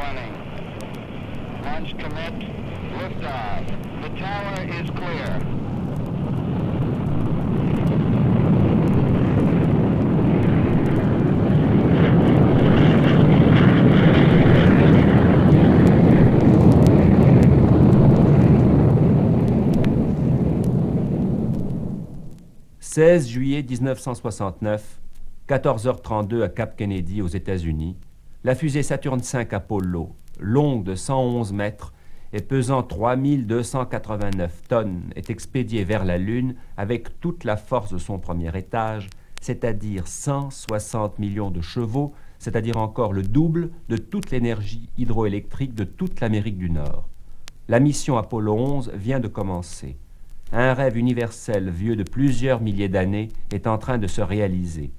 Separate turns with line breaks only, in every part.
running. Launch commit. Liftoff. The tower is clear.
« 16 juillet 1969, 14h32 à Cap Kennedy aux États-Unis, la fusée Saturn V Apollo, longue de 111 mètres et pesant 3289 tonnes, est expédiée vers la Lune avec toute la force de son premier étage, c'est-à-dire 160 millions de chevaux, c'est-à-dire encore le double de toute l'énergie hydroélectrique de toute l'Amérique du Nord. La mission Apollo 11 vient de commencer. Un rêve universel vieux de plusieurs milliers d'années est en train de se réaliser.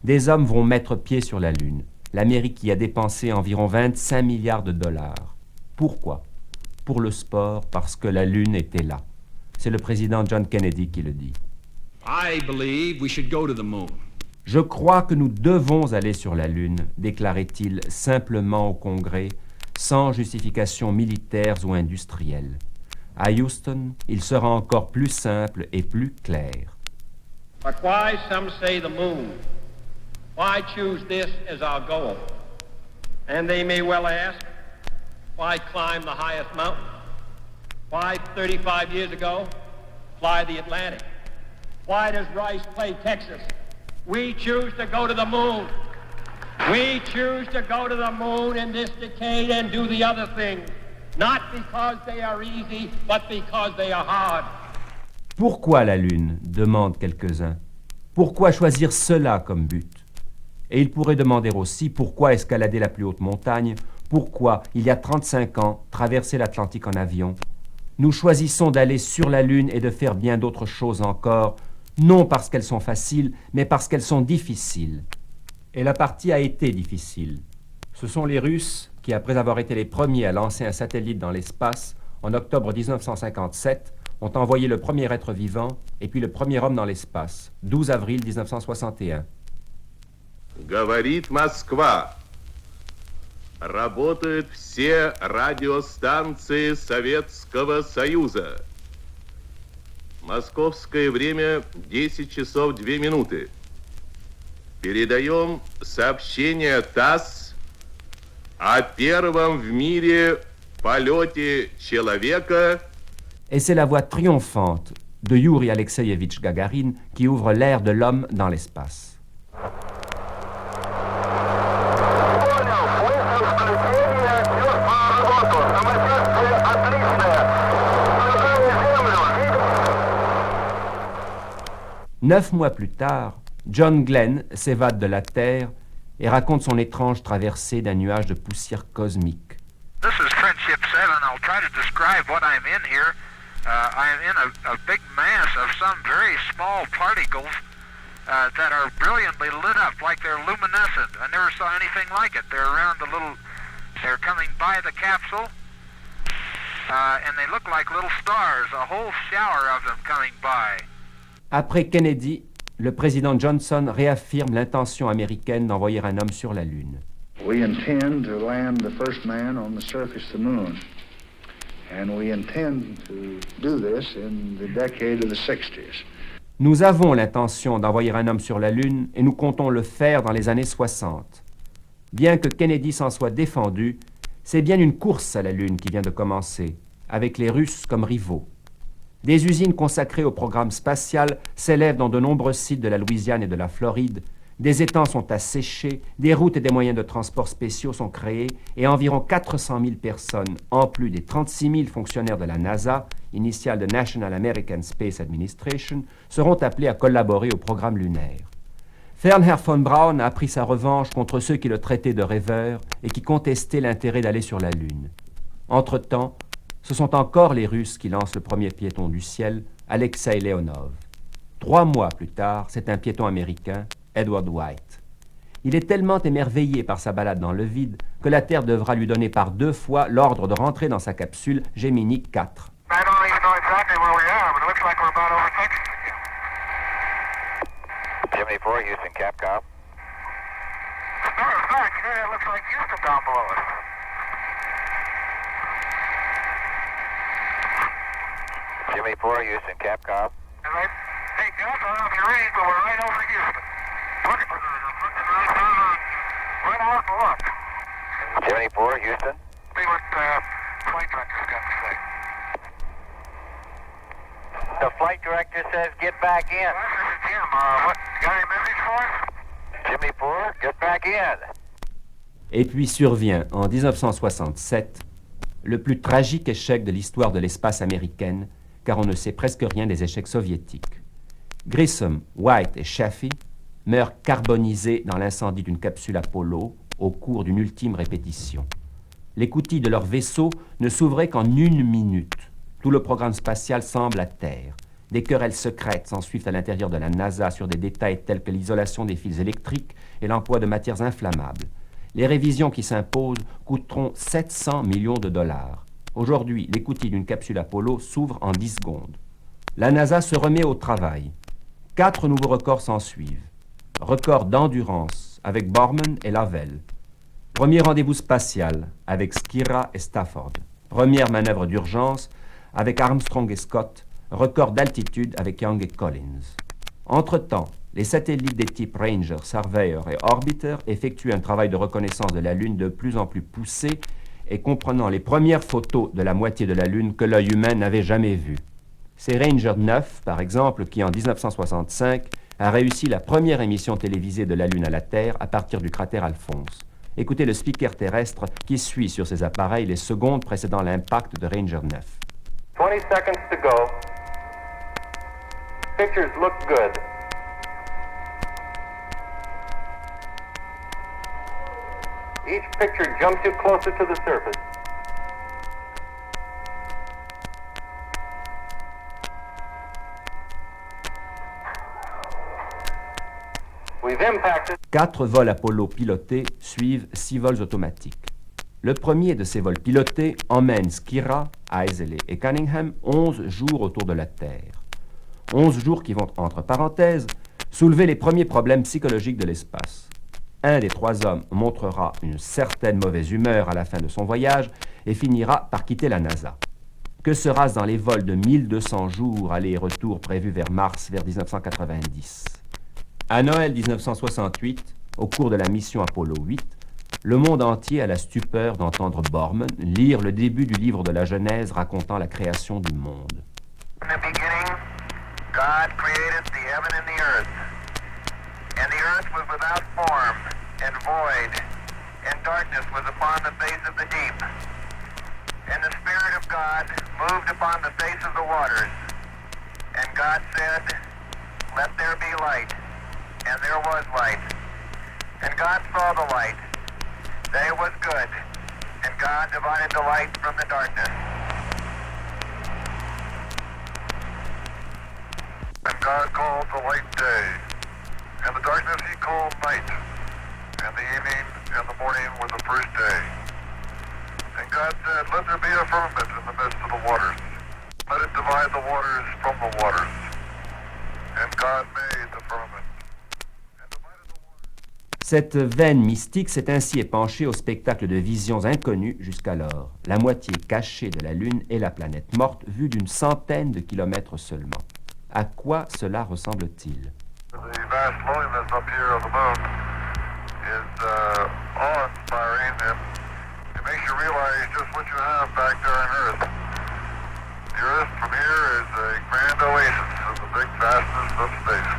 Des hommes vont mettre pied sur la Lune. L'Amérique y a dépensé environ 25 milliards de dollars. Pourquoi? Pour le sport, parce que la Lune était là. C'est le président John Kennedy qui le dit.
I believe we should go to the moon.
Je crois que nous devons aller sur la Lune, déclarait-il simplement au Congrès, sans justification militaire ou industrielle. À Houston, il sera encore plus simple et plus clair.
But why, some say, the moon? Why choose this as our goal? And they may well ask, why climb the highest mountain? Why, 35 years ago, fly the Atlantic? Why does Rice play Texas? We choose to go to the moon. We choose to go to the moon in this decade and do the other things. Not because they are easy, but because they are hard.
Pourquoi la Lune? Demandent quelques-uns. Pourquoi choisir cela comme but? Et il pourrait demander aussi pourquoi escalader la plus haute montagne, pourquoi, il y a 35 ans, traverser l'Atlantique en avion. Nous choisissons d'aller sur la Lune et de faire bien d'autres choses encore, non parce qu'elles sont faciles, mais parce qu'elles sont difficiles. Et la partie a été difficile. Ce sont les Russes qui, après avoir été les premiers à lancer un satellite dans l'espace, en octobre 1957, ont envoyé le premier être vivant et puis le premier homme dans l'espace, 12 avril 1961.
Говорит Москва. Работают все радиостанции Советского Союза. Московское время 10 часов 2 минуты. Передаем сообщение ТАСС о первом в мире полете человека.
Et c'est la voix triomphante de Youri Alexeyevitch Gagarine qui ouvre l'ère de l'homme dans l'espace. Neuf mois plus tard, John Glenn s'évade de la Terre et raconte son étrange traversée d'un nuage de poussière cosmique.
This is Friendship 7. I'll try to describe what I'm in here. I'm in a big mass of some very small particles that are brilliantly lit up like they're luminescent. I never saw anything like it. They're coming by the capsule, and they look like little stars, a whole shower of them coming by.
Après Kennedy, le président Johnson réaffirme l'intention américaine d'envoyer un homme sur la Lune.
We intend to land the first man on the surface of the moon. And we intend to do this in the decade of the 60s.
Nous avons l'intention d'envoyer un homme sur la Lune et nous comptons le faire dans les années 60. Bien que Kennedy s'en soit défendu, c'est bien une course à la Lune qui vient de commencer, avec les Russes comme rivaux. Des usines consacrées au programme spatial s'élèvent dans de nombreux sites de la Louisiane et de la Floride. Des étangs sont asséchés, des routes et des moyens de transport spéciaux sont créés et environ 400 000 personnes, en plus des 36 000 fonctionnaires de la NASA, initiale de National American Space Administration, seront appelés à collaborer au programme lunaire. Wernher von Braun a pris sa revanche contre ceux qui le traitaient de rêveur et qui contestaient l'intérêt d'aller sur la Lune. Entre-temps, ce sont encore les Russes qui lancent le premier piéton du ciel, Alexei Leonov. 3 mois plus tard, c'est un piéton américain, Edward White. Il est tellement émerveillé par sa balade dans le vide que la Terre devra lui donner par 2 fois l'ordre de rentrer dans sa capsule Gemini 4.
I don't even know exactly where we are, but it looks like we're about over Texas. Gemini 4, Houston, Capcom. As a matter of fact, it looks like Houston down below us. Jimmy 4, Houston, Capcom. Hey, Gus, I don't know if you're ready, but we're right over Houston. Looking for right out and look. Jimmy 4, Houston. See what flight director's got to say. The flight director says get back in. Well, this is Jim. What, got any message for us? Jimmy 4, get back in.
Et puis survient, en 1967, le plus tragique échec de l'histoire de l'espace américaine, car on ne sait presque rien des échecs soviétiques. Grissom, White et Chaffee meurent carbonisés dans l'incendie d'une capsule Apollo au cours d'une ultime répétition. L'écoutille de leur vaisseau ne s'ouvrait qu'en 1 minute. Tout le programme spatial semble à terre. Des querelles secrètes s'ensuivent à l'intérieur de la NASA sur des détails tels que l'isolation des fils électriques et l'emploi de matières inflammables. Les révisions qui s'imposent coûteront 700 millions de dollars. Aujourd'hui, l'écoutille d'une capsule Apollo s'ouvre en 10 secondes. La NASA se remet au travail. 4 nouveaux records s'en suivent. Record d'endurance avec Borman et Lavelle. Premier rendez-vous spatial avec Skira et Stafford. Première manœuvre d'urgence avec Armstrong et Scott. Record d'altitude avec Young et Collins. Entre-temps, les satellites des types Ranger, Surveyor et Orbiter effectuent un travail de reconnaissance de la Lune de plus en plus poussé et comprenant les premières photos de la moitié de la Lune que l'œil humain n'avait jamais vues. C'est Ranger 9, par exemple, qui en 1965 a réussi la première émission télévisée de la Lune à la Terre à partir du cratère Alphonse. Écoutez le speaker terrestre qui suit sur ces appareils les secondes précédant l'impact de Ranger 9.
20 seconds to go. Pictures look good. Each picture jumps you closer to the surface. We've impacted.
4 vols Apollo pilotés suivent 6 vols automatiques. Le premier de ces vols pilotés emmène Skira, Isley et Cunningham 11 jours autour de la Terre. 11 jours qui vont, entre parenthèses, soulever les premiers problèmes psychologiques de l'espace. Un des 3 hommes montrera une certaine mauvaise humeur à la fin de son voyage et finira par quitter la NASA. Que sera-ce dans les vols de 1200 jours aller et retour prévus vers Mars vers 1990? À Noël 1968, au cours de la mission Apollo 8, le monde entier a la stupeur d'entendre Borman lire le début du livre de la Genèse racontant la création du monde.
In the beginning, God created the heaven and the earth. And the earth was without form and void, and darkness was upon the face of the deep. And the Spirit of God moved upon the face of the waters. And God said, let there be light. And there was light. And God saw the light, that it was good. And God divided the light from the darkness. And God called the light day, and the darkness he called night, and the evening and the morning were the first day. And God said, let there be a firmament in the midst of the waters. Let it divide the waters from the waters. And God made the firmament. And divided the waters.
Cette veine mystique s'est ainsi épanchée au spectacle de visions inconnues jusqu'alors. La moitié cachée de la Lune et la planète morte vue d'une centaine de kilomètres seulement. À quoi cela ressemble-t-il?
The vast loneliness up here on the moon is awe-inspiring, and it makes you realize just what you have back there on Earth. The Earth from here is a grand oasis in the big vastness of space.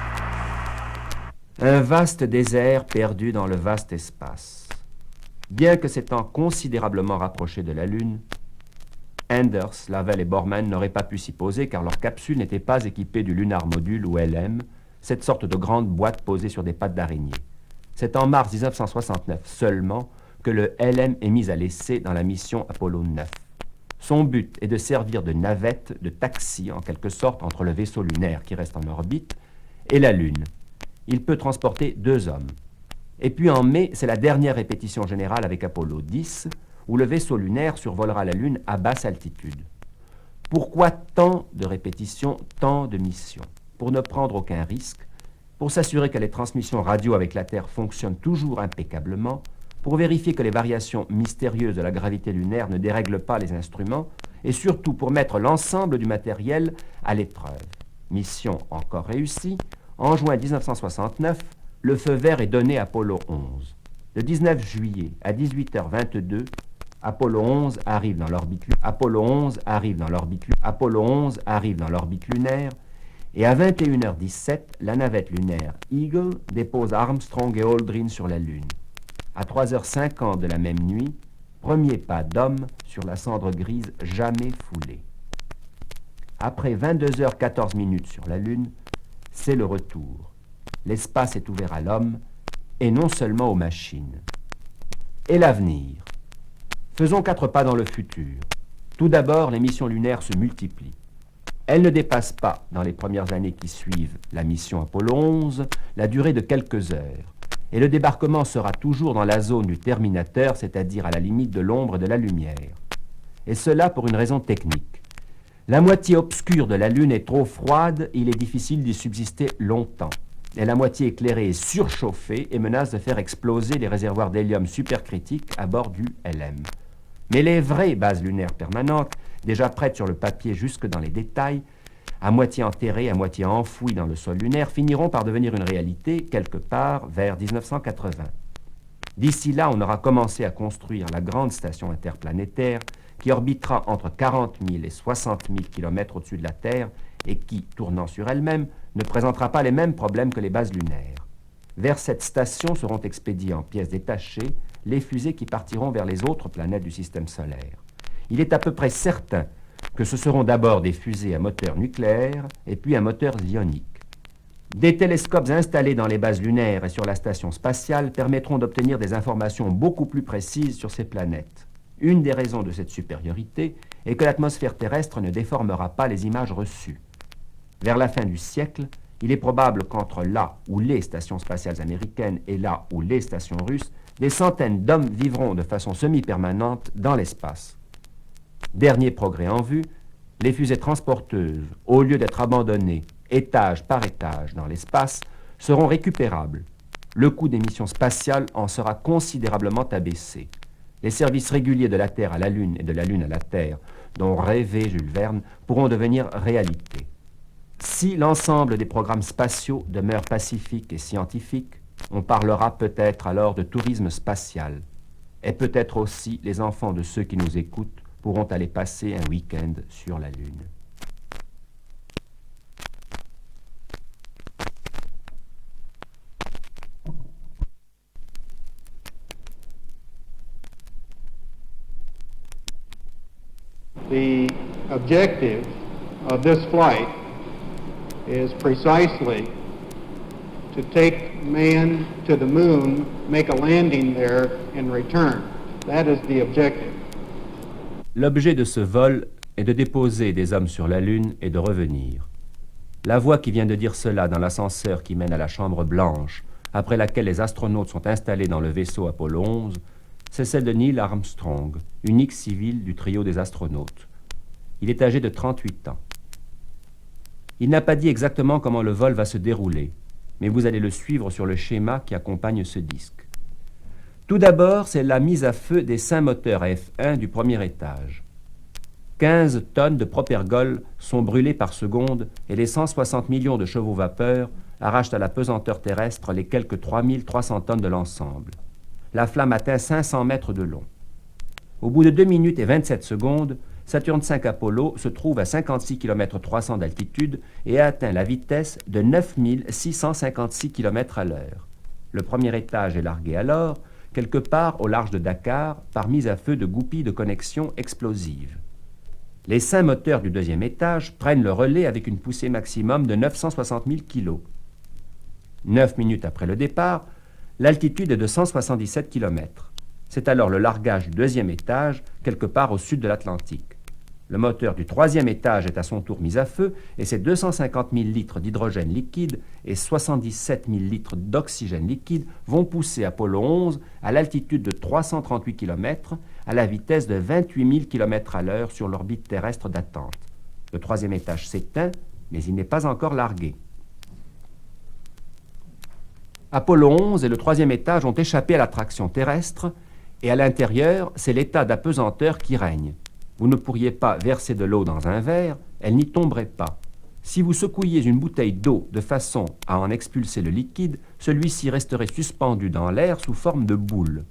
Un vaste désert perdu dans le vaste espace. Bien que s'étant considérablement rapproché de la Lune, Anders, Lavelle et Borman n'auraient pas pu s'y poser car leur capsule n'était pas équipée du Lunar Module ou LM, cette sorte de grande boîte posée sur des pattes d'araignée. C'est en mars 1969 seulement que le LM est mis à l'essai dans la mission Apollo 9. Son but est de servir de navette, de taxi en quelque sorte entre le vaisseau lunaire qui reste en orbite et la Lune. Il peut transporter 2 hommes. Et puis en mai, c'est la dernière répétition générale avec Apollo 10, où le vaisseau lunaire survolera la Lune à basse altitude. Pourquoi tant de répétitions, tant de missions? Pour ne prendre aucun risque, pour s'assurer que les transmissions radio avec la Terre fonctionnent toujours impeccablement, pour vérifier que les variations mystérieuses de la gravité lunaire ne dérèglent pas les instruments, et surtout pour mettre l'ensemble du matériel à l'épreuve. Mission encore réussie. En juin 1969, le feu vert est donné à Apollo 11. Le 19 juillet à 18h22, Apollo 11 arrive dans l'orbite lunaire et à 21h17, la navette lunaire Eagle dépose Armstrong et Aldrin sur la Lune. À 3h50 de la même nuit, premier pas d'homme sur la cendre grise jamais foulée. Après 22h14 sur la Lune, c'est le retour. L'espace est ouvert à l'homme et non seulement aux machines. Et l'avenir? Faisons 4 pas dans le futur. Tout d'abord, les missions lunaires se multiplient. Elles ne dépassent pas, dans les premières années qui suivent la mission Apollo 11, la durée de quelques heures. Et le débarquement sera toujours dans la zone du terminateur, c'est-à-dire à la limite de l'ombre et de la lumière. Et cela pour une raison technique. La moitié obscure de la Lune est trop froide, il est difficile d'y subsister longtemps. Et la moitié éclairée est surchauffée et menace de faire exploser les réservoirs d'hélium supercritiques à bord du LM. Mais les vraies bases lunaires permanentes, déjà prêtes sur le papier jusque dans les détails, à moitié enterrées, à moitié enfouies dans le sol lunaire, finiront par devenir une réalité quelque part vers 1980. D'ici là, on aura commencé à construire la grande station interplanétaire qui orbitera entre 40 000 et 60 000 km au-dessus de la Terre et qui, tournant sur elle-même, ne présentera pas les mêmes problèmes que les bases lunaires. Vers cette station seront expédiées en pièces détachées les fusées qui partiront vers les autres planètes du système solaire. Il est à peu près certain que ce seront d'abord des fusées à moteur nucléaire et puis à moteur ionique. Des télescopes installés dans les bases lunaires et sur la station spatiale permettront d'obtenir des informations beaucoup plus précises sur ces planètes. Une des raisons de cette supériorité est que l'atmosphère terrestre ne déformera pas les images reçues. Vers la fin du siècle, il est probable qu'entre là où les stations spatiales américaines et là où les stations russes, des centaines d'hommes vivront de façon semi-permanente dans l'espace. Dernier progrès en vue, les fusées transporteuses, au lieu d'être abandonnées étage par étage dans l'espace, seront récupérables. Le coût des missions spatiales en sera considérablement abaissé. Les services réguliers de la Terre à la Lune et de la Lune à la Terre, dont rêvait Jules Verne, pourront devenir réalité. Si l'ensemble des programmes spatiaux demeure pacifique et scientifique, on parlera peut-être alors de tourisme spatial. Et peut-être aussi les enfants de ceux qui nous écoutent pourront aller passer un week-end sur la Lune.
The objective of this flight is precisely to take man to the moon, make a landing there, and return. That is the objective.
L'objet de ce vol est de déposer des hommes sur la Lune et de revenir. La voix qui vient de dire cela dans l'ascenseur qui mène à la Chambre Blanche, après laquelle les astronautes sont installés dans le vaisseau Apollo 11, c'est celle de Neil Armstrong, unique civil du trio des astronautes. Il est âgé de 38 ans. Il n'a pas dit exactement comment le vol va se dérouler, mais vous allez le suivre sur le schéma qui accompagne ce disque. Tout d'abord, c'est la mise à feu des 5 moteurs à F1 du premier étage. 15 tonnes de propergol sont brûlées par seconde et les 160 millions de chevaux vapeur arrachent à la pesanteur terrestre les quelques 3300 tonnes de l'ensemble. La flamme atteint 500 mètres de long. Au bout de 2 minutes et 27 secondes, Saturne V Apollo se trouve à 56 km 300 d'altitude et a atteint la vitesse de 9656 km à l'heure. Le premier étage est largué alors, quelque part au large de Dakar, par mise à feu de goupilles de connexion explosives. Les 5 moteurs du deuxième étage prennent le relais avec une poussée maximum de 960 000 kg. 9 minutes après le départ, l'altitude est de 177 km. C'est alors le largage du deuxième étage, quelque part au sud de l'Atlantique. Le moteur du troisième étage est à son tour mis à feu et ses 250 000 litres d'hydrogène liquide et 77 000 litres d'oxygène liquide vont pousser Apollo 11 à l'altitude de 338 km à la vitesse de 28 000 km à l'heure sur l'orbite terrestre d'attente. Le troisième étage s'éteint, mais il n'est pas encore largué. Apollo 11 et le troisième étage ont échappé à l'attraction terrestre et à l'intérieur, c'est l'état d'apesanteur qui règne. Vous ne pourriez pas verser de l'eau dans un verre, elle n'y tomberait pas. Si vous secouiez une bouteille d'eau de façon à en expulser le liquide, celui-ci resterait suspendu dans l'air sous forme de boule.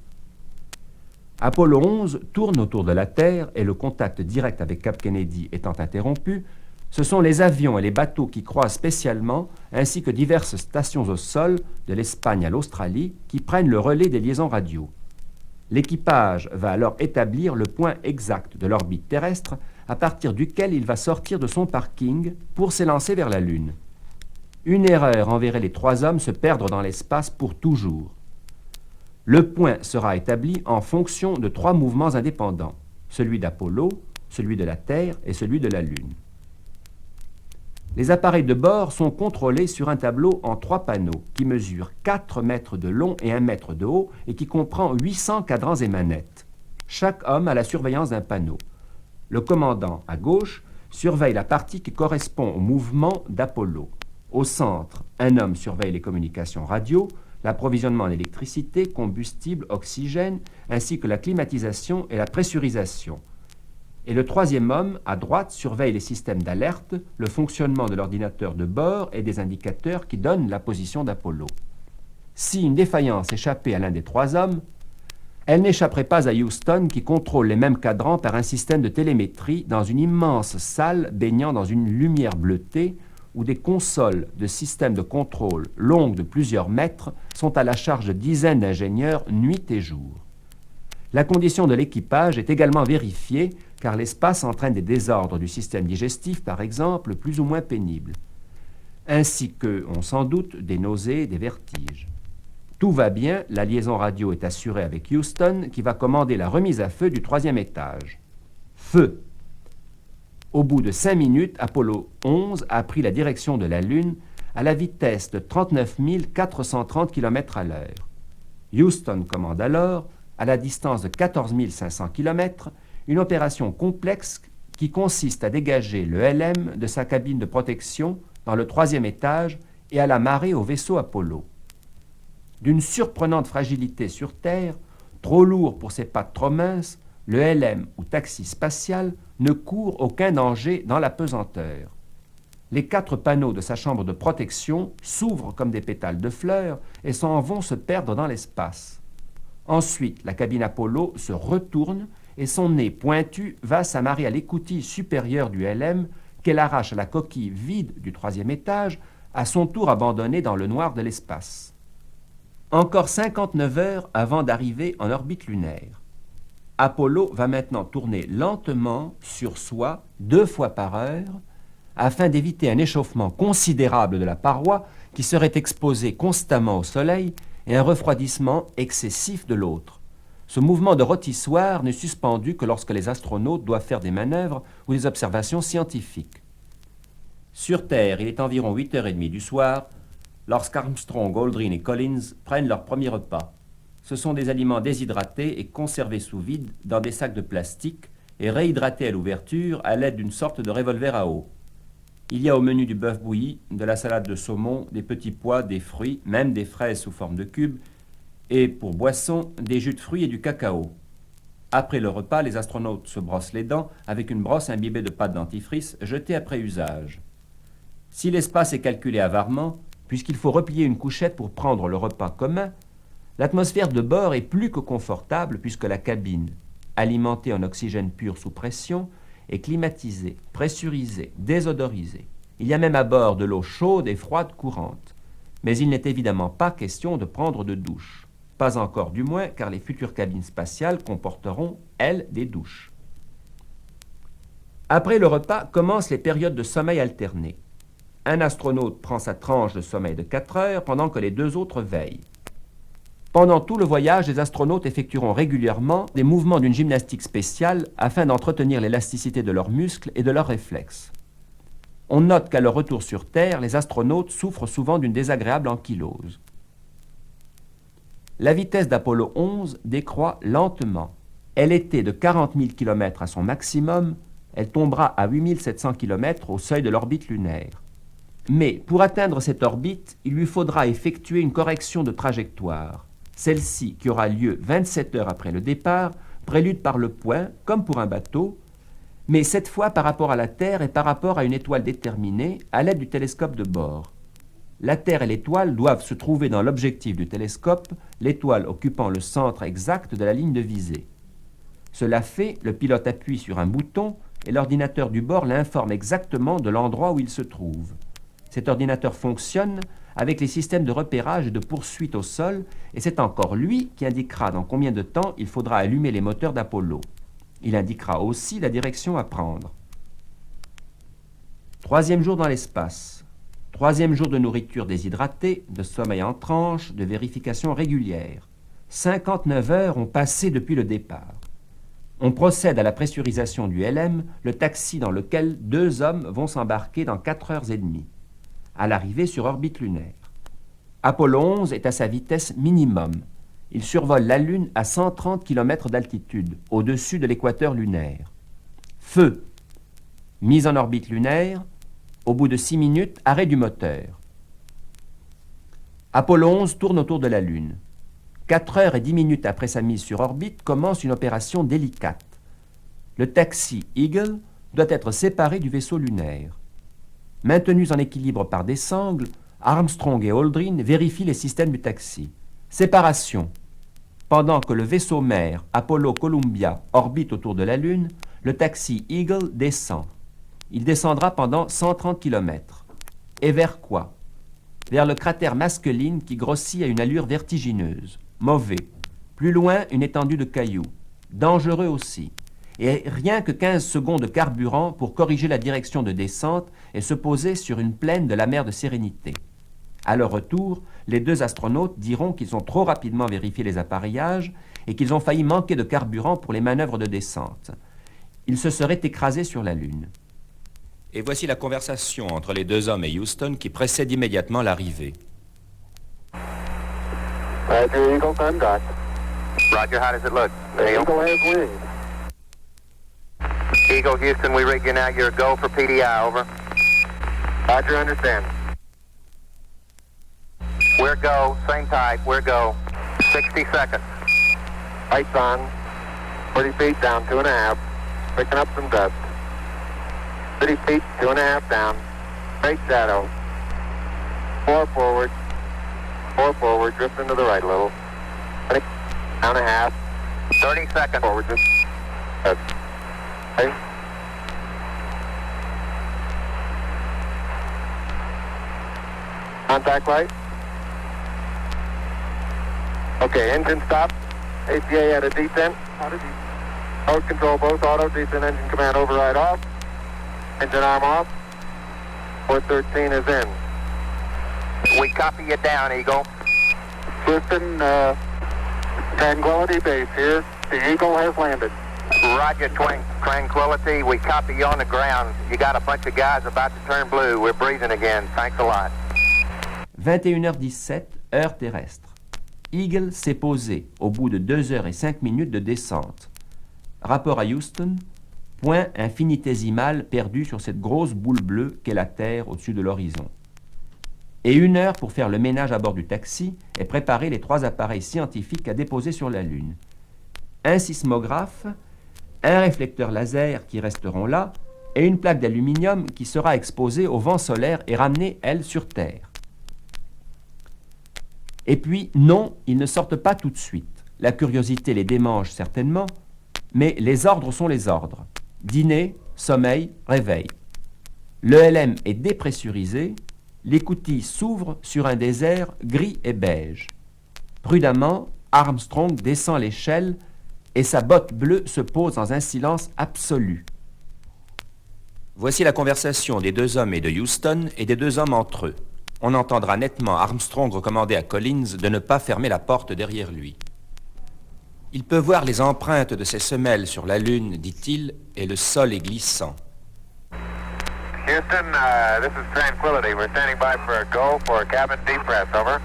Apollo 11 tourne autour de la Terre et le contact direct avec Cap Kennedy étant interrompu, ce sont les avions et les bateaux qui croisent spécialement, ainsi que diverses stations au sol, de l'Espagne à l'Australie, qui prennent le relais des liaisons radio. L'équipage va alors établir le point exact de l'orbite terrestre à partir duquel il va sortir de son parking pour s'élancer vers la Lune. Une erreur enverrait les 3 hommes se perdre dans l'espace pour toujours. Le point sera établi en fonction de 3 mouvements indépendants, celui d'Apollo, celui de la Terre et celui de la Lune. Les appareils de bord sont contrôlés sur un tableau en 3 panneaux qui mesurent 4 mètres de long et 1 mètre de haut et qui comprend 800 cadrans et manettes. Chaque homme a la surveillance d'un panneau. Le commandant, à gauche, surveille la partie qui correspond au mouvement d'Apollo. Au centre, un homme surveille les communications radio, l'approvisionnement en électricité, combustible, oxygène, ainsi que la climatisation et la pressurisation. Et le 3e homme, à droite, surveille les systèmes d'alerte, le fonctionnement de l'ordinateur de bord et des indicateurs qui donnent la position d'Apollo. Si une défaillance échappait à l'un des 3 hommes, elle n'échapperait pas à Houston qui contrôle les mêmes cadrans par un système de télémétrie dans une immense salle baignant dans une lumière bleutée où des consoles de systèmes de contrôle longues de plusieurs mètres sont à la charge de dizaines d'ingénieurs nuit et jour. La condition de l'équipage est également vérifiée car l'espace entraîne des désordres du système digestif, par exemple, plus ou moins pénibles, ainsi que, on s'en doute, des nausées et des vertiges. Tout va bien, la liaison radio est assurée avec Houston qui va commander la remise à feu du 3e étage. Feu! Au bout de 5 minutes, Apollo 11 a pris la direction de la Lune à la vitesse de 39 430 km à l'heure. Houston commande alors, à la distance de 14 500 km, une opération complexe qui consiste à dégager le LM de sa cabine de protection dans le 3e étage et à l'amarrer au vaisseau Apollo. D'une surprenante fragilité sur Terre, trop lourd pour ses pattes trop minces, le LM ou taxi spatial ne court aucun danger dans la pesanteur. Les 4 panneaux de sa chambre de protection s'ouvrent comme des pétales de fleurs et s'en vont se perdre dans l'espace. Ensuite, la cabine Apollo se retourne et son nez pointu va s'amarrer à l'écoutille supérieure du LM qu'elle arrache à la coquille vide du 3e étage, à son tour abandonnée dans le noir de l'espace. Encore 59 heures avant d'arriver en orbite lunaire. Apollo va maintenant tourner lentement sur soi 2 fois par heure afin d'éviter un échauffement considérable de la paroi qui serait exposée constamment au soleil et un refroidissement excessif de l'autre. Ce mouvement de rôtissoir n'est suspendu que lorsque les astronautes doivent faire des manœuvres ou des observations scientifiques. Sur Terre, il est environ 8h30 du soir lorsqu'Armstrong, Aldrin et Collins prennent leur premier repas. Ce sont des aliments déshydratés et conservés sous vide dans des sacs de plastique et réhydratés à l'ouverture à l'aide d'une sorte de revolver à eau. Il y a au menu du bœuf bouilli, de la salade de saumon, des petits pois, des fruits, même des fraises sous forme de cubes, et pour boisson, des jus de fruits et du cacao. Après le repas, les astronautes se brossent les dents avec une brosse imbibée de pâte dentifrice jetée après usage. Si l'espace est calculé avarement, puisqu'il faut replier une couchette pour prendre le repas commun, l'atmosphère de bord est plus que confortable puisque la cabine, alimentée en oxygène pur sous pression, est climatisée, pressurisée, désodorisée. Il y a même à bord de l'eau chaude et froide courante. Mais il n'est évidemment pas question de prendre de douche. Pas encore du moins, car les futures cabines spatiales comporteront, elles, des douches. Après le repas commencent les périodes de sommeil alterné. Un astronaute prend sa tranche de sommeil de 4 heures pendant que les 2 autres veillent. Pendant tout le voyage, les astronautes effectueront régulièrement des mouvements d'une gymnastique spéciale afin d'entretenir l'élasticité de leurs muscles et de leurs réflexes. On note qu'à leur retour sur Terre, les astronautes souffrent souvent d'une désagréable ankylose. La vitesse d'Apollo 11 décroît lentement. Elle était de 40 000 km à son maximum, elle tombera à 8 700 km au seuil de l'orbite lunaire. Mais pour atteindre cette orbite, il lui faudra effectuer une correction de trajectoire. Celle-ci, qui aura lieu 27 heures après le départ, prélude par le point, comme pour un bateau, mais cette fois par rapport à la Terre et par rapport à une étoile déterminée à l'aide du télescope de bord. La Terre et l'étoile doivent se trouver dans l'objectif du télescope, l'étoile occupant le centre exact de la ligne de visée. Cela fait, le pilote appuie sur un bouton et l'ordinateur du bord l'informe exactement de l'endroit où il se trouve. Cet ordinateur fonctionne avec les systèmes de repérage et de poursuite au sol, et c'est encore lui qui indiquera dans combien de temps il faudra allumer les moteurs d'Apollo. Il indiquera aussi la direction à prendre. 3e jour dans l'espace. 3e jour de nourriture déshydratée, de sommeil en tranche, de vérification régulière. 59 heures ont passé depuis le départ. On procède à la pressurisation du LM, le taxi dans lequel 2 hommes vont s'embarquer dans 4 heures et demie, à l'arrivée sur orbite lunaire. Apollo 11 est à sa vitesse minimum. Il survole la Lune à 130 km d'altitude, au-dessus de l'équateur lunaire. Feu. Mise en orbite lunaire. Au bout de 6 minutes, arrêt du moteur. Apollo 11 tourne autour de la Lune. 4 heures et 10 minutes après sa mise sur orbite commence une opération délicate. Le taxi Eagle doit être séparé du vaisseau lunaire. Maintenus en équilibre par des sangles, Armstrong et Aldrin vérifient les systèmes du taxi. Séparation. Pendant que le vaisseau mère Apollo Columbia orbite autour de la Lune, le taxi Eagle descend. Il descendra pendant 130 km. Et vers quoi? Vers le cratère Maskelyne qui grossit à une allure vertigineuse. Mauvais. Plus loin, une étendue de cailloux. Dangereux aussi. Et rien que 15 secondes de carburant pour corriger la direction de descente et se poser sur une plaine de la mer de Sérénité. À leur retour, les 2 astronautes diront qu'ils ont trop rapidement vérifié les appareillages et qu'ils ont failli manquer de carburant pour les manœuvres de descente. Ils se seraient écrasés sur la Lune.
Et voici la conversation entre les 2 hommes et Houston qui précède immédiatement l'arrivée.
Roger, Eagle, contact.
Roger, how does it look?
Eagle has wings.
Eagle, Houston, we rig you now. You're a go for PDI, over.
Roger, understand.
We're go, same type, we're go. 60 seconds.
Lights on. 40 feet down, 2.5. Picking up some dust. 30 feet, 2.5 down. Straight shadow. 4 forward. 4 forward, drifting to the right a little. 20, down a half.
30 seconds.
Forward, just. Okay. Contact light. Okay, engine stop. APA at a descent. Mode control both auto, descent engine command override off. Engine arm off. 413 is in.
We copy you down, Eagle.
Houston, Tranquility Base here. The Eagle has landed.
Roger, Tranquility. We copy you on the ground. You got a bunch of guys about to turn blue. We're breathing again. Thanks a lot.
21h17, heure terrestre. Eagle s'est posé au bout de 2 heures et 5 minutes de descente. Rapport à Houston, point infinitésimal perdu sur cette grosse boule bleue qu'est la Terre au-dessus de l'horizon. Et 1 heure pour faire le ménage à bord du taxi et préparer les 3 appareils scientifiques à déposer sur la Lune. Un sismographe, un réflecteur laser qui resteront là, et une plaque d'aluminium qui sera exposée au vent solaire et ramenée, elle, sur Terre. Et puis, non, ils ne sortent pas tout de suite. La curiosité les démange certainement, mais les ordres sont les ordres. Dîner, sommeil, réveil. Le LM est dépressurisé, l'écoutille s'ouvre sur un désert gris et beige. Prudemment, Armstrong descend l'échelle et sa botte bleue se pose dans un silence absolu.
Voici la conversation des 2 hommes et de Houston et des 2 hommes entre eux. On entendra nettement Armstrong recommander à Collins de ne pas fermer la porte derrière lui. Il peut voir les empreintes de ses semelles sur la Lune, dit-il, et le sol est glissant.
Houston, this is Tranquility. We're standing by for a go for cabin depress, over.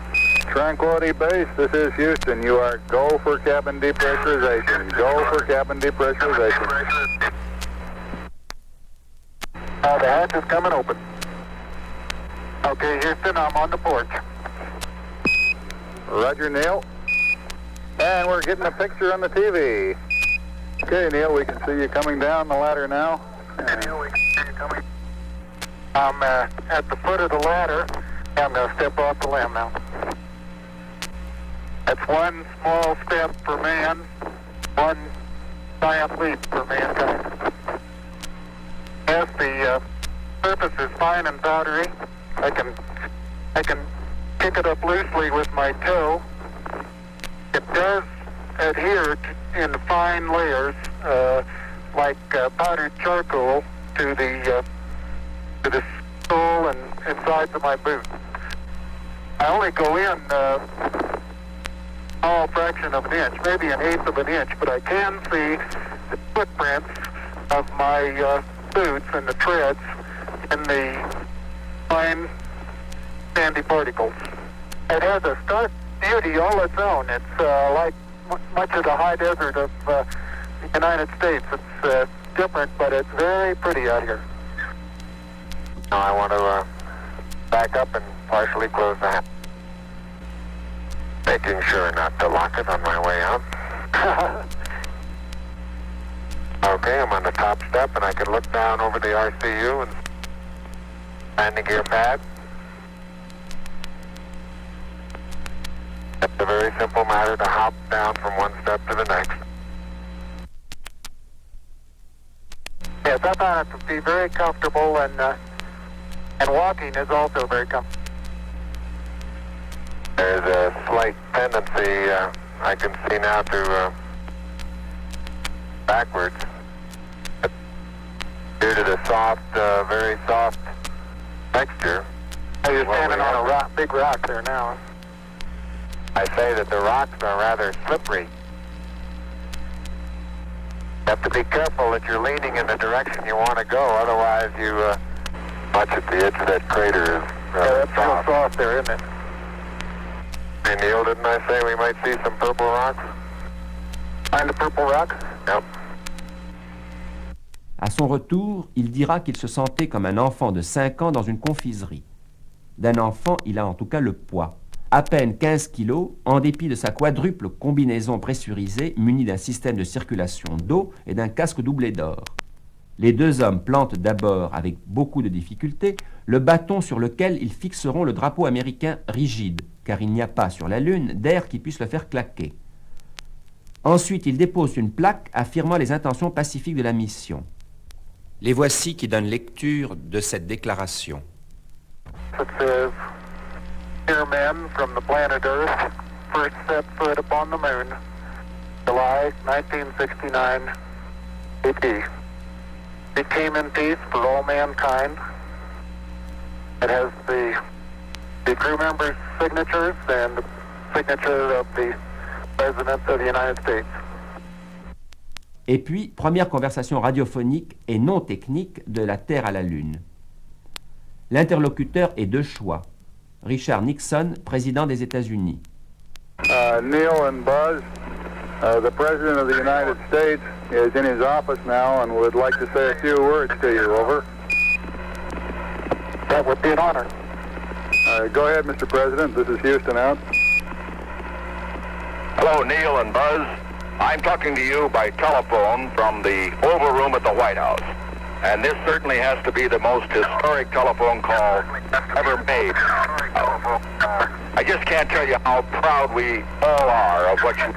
Tranquility Base, this is Houston. You are go for cabin depressurization. Go for cabin depressurization. The hatch is coming open. Okay, Houston, I'm on the porch. Roger, Neil. And we're getting a picture on the TV. Okay, Neil, we can see you coming down the ladder now. I'm at the foot of the ladder. I'm going to step off the limb now. That's one small step for man, one giant leap for mankind. As the surface is fine and powdery, I can pick it up loosely with my toe. It does adhere in fine layers, like powdered charcoal, to the sole and sides of my boot. I only go in a small fraction of an inch, maybe an eighth of an inch, but I can see the footprints of my boots and the treads in the fine sandy particles. It has a stark beauty all its own. It's like much of the high desert of the United States. It's different, but it's very pretty out here. Now I want to back up and partially close the hatch. Making sure not to lock it on my way out. Okay, I'm on the top step and I can look down over the RCU and landing gear pad. It's a very simple matter to hop down from one step to the next. Yes, I found it to be very comfortable, and walking is also very comfortable. There's a slight tendency I can see now to backwards due to the soft, very soft texture. You're standing on a rock, big rock there now. I say that the rocks are rather slippery. You have to be careful that you're leaning in the direction you want to go, otherwise you watch at the edge of that crater is that's soft. Real soft there, isn't it? Hey Neil, didn't I say we might see some purple rocks? Find the purple rock? Yep.
À son retour, il dira qu'il se sentait comme un enfant de 5 ans dans une confiserie. D'un enfant, il a en tout cas le poids. À peine 15 kilos, en dépit de sa quadruple combinaison pressurisée munie d'un système de circulation d'eau et d'un casque doublé d'or. Les deux hommes plantent d'abord, avec beaucoup de difficultés, le bâton sur lequel ils fixeront le drapeau américain rigide, car il n'y a pas sur la Lune d'air qui puisse le faire claquer. Ensuite, ils déposent une plaque affirmant les intentions pacifiques de la mission.
Les voici qui donnent lecture de cette déclaration.
Dear men from the planet Earth, first set foot upon the moon, July 1969 AD. It came in peace for all mankind. It has the crew members' signatures and the signature of the President of the United States.
Et puis, première conversation radiophonique et non technique de la Terre à la Lune. L'interlocuteur est de choix. Richard Nixon, président des États-Unis.
Neil and Buzz, the President of the United States is in his office now and would like to say a few words to you. Over.
That would be an honor.
Go ahead, Mr. President. This is Houston out.
Hello, Neil and Buzz. I'm talking to you by telephone from the Oval Room at the White House. And this certainly has to be the most historic telephone call ever made. I just can't tell you how proud we all are of what you...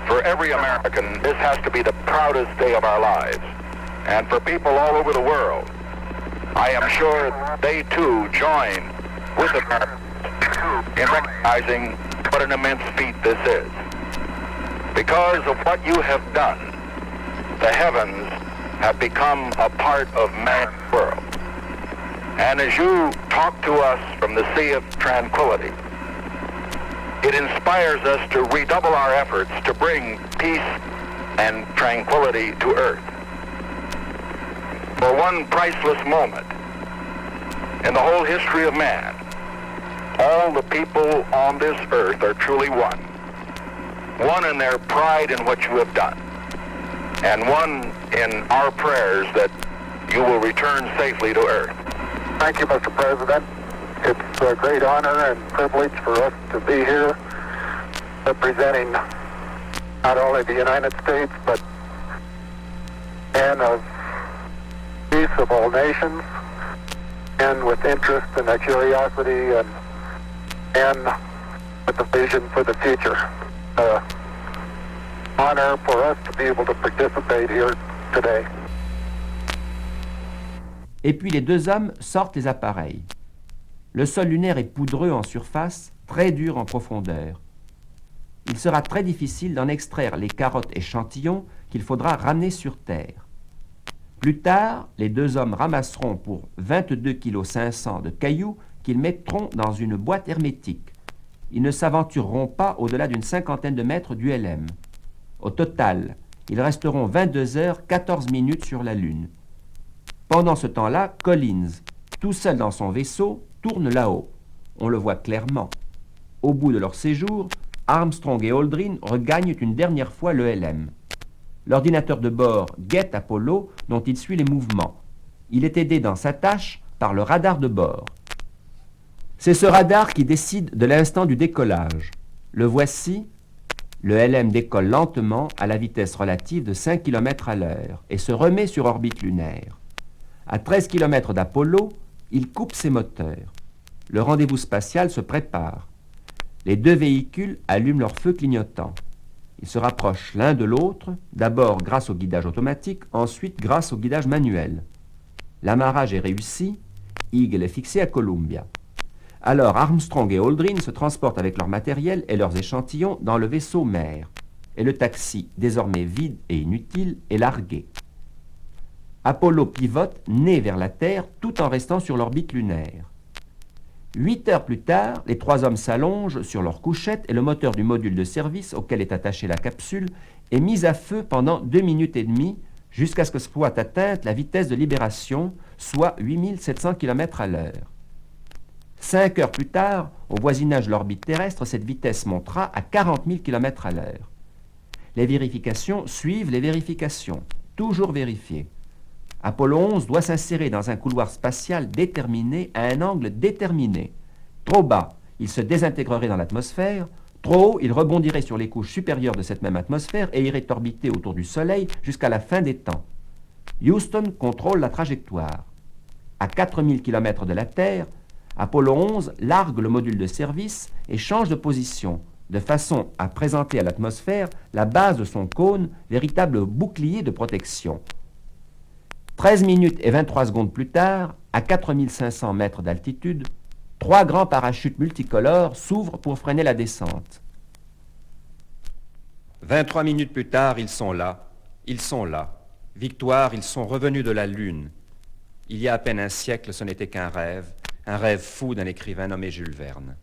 For every American, this has to be the proudest day of our lives. And for people all over the world, I am sure they too join with Americans in recognizing what an immense feat this is. Because of what you have done, the heavens have become a part of man's world. And as you talk to us from the Sea of Tranquility, it inspires us to redouble our efforts to bring peace and tranquility to Earth. For one priceless moment in the whole history of man, all the people on this earth are truly one. One in their pride in what you have done, and one in our prayers that you will return safely to Earth.
Thank you, Mr. President. It's a great honor and privilege for us to be here representing not only the United States, but men of
peace of all nations, and with interest and a curiosity and with a vision for the future. Honor for us to be able to participate here today.
Et puis les deux hommes sortent les appareils. Le sol lunaire est poudreux en surface, très dur en profondeur. Il sera très difficile d'en extraire les carottes échantillons qu'il faudra ramener sur Terre. Plus tard, les deux hommes ramasseront pour 22,5 kg de cailloux qu'ils mettront dans une boîte hermétique. Ils ne s'aventureront pas au-delà d'une 50aine de mètres du LM. Au total, ils resteront 22 heures 14 minutes sur la Lune. Pendant ce temps-là, Collins, tout seul dans son vaisseau, tourne là-haut. On le voit clairement. Au bout de leur séjour, Armstrong et Aldrin regagnent une dernière fois le LM. L'ordinateur de bord guette Apollo, dont il suit les mouvements. Il est aidé dans sa tâche par le radar de bord. C'est ce radar qui décide de l'instant du décollage. Le voici. Le LM décolle lentement à la vitesse relative de 5 km à l'heure et se remet sur orbite lunaire. À 13 km d'Apollo, il coupe ses moteurs. Le rendez-vous spatial se prépare. Les deux véhicules allument leur feu clignotant. Ils se rapprochent l'un de l'autre, d'abord grâce au guidage automatique, ensuite grâce au guidage manuel. L'amarrage est réussi, Eagle est fixé à Columbia. Alors Armstrong et Aldrin se transportent avec leur matériel et leurs échantillons dans le vaisseau mère. Et le taxi, désormais vide et inutile, est largué. Apollo pivote, nez vers la Terre, tout en restant sur l'orbite lunaire. 8 heures plus tard, les trois hommes s'allongent sur leur couchette et le moteur du module de service auquel est attachée la capsule est mis à feu pendant 2 minutes et demie jusqu'à ce que soit atteinte la vitesse de libération, soit 8700 km à l'heure. 5 heures plus tard, au voisinage de l'orbite terrestre, cette vitesse montera à 40 000 km à l'heure. Les vérifications suivent les vérifications, toujours vérifiées. Apollo 11 doit s'insérer dans un couloir spatial déterminé à un angle déterminé. Trop bas, il se désintégrerait dans l'atmosphère. Trop haut, il rebondirait sur les couches supérieures de cette même atmosphère et irait orbiter autour du Soleil jusqu'à la fin des temps. Houston contrôle la trajectoire. À 4000 km de la Terre, Apollo 11 largue le module de service et change de position, de façon à présenter à l'atmosphère la base de son cône, véritable bouclier de protection. 13 minutes et 23 secondes plus tard, à 4500 mètres d'altitude, 3 grands parachutes multicolores s'ouvrent pour freiner la descente.
23 minutes plus tard, ils sont là. Victoire, ils sont revenus de la Lune. Il y a à peine un siècle, ce n'était qu'un rêve fou d'un écrivain nommé Jules Verne.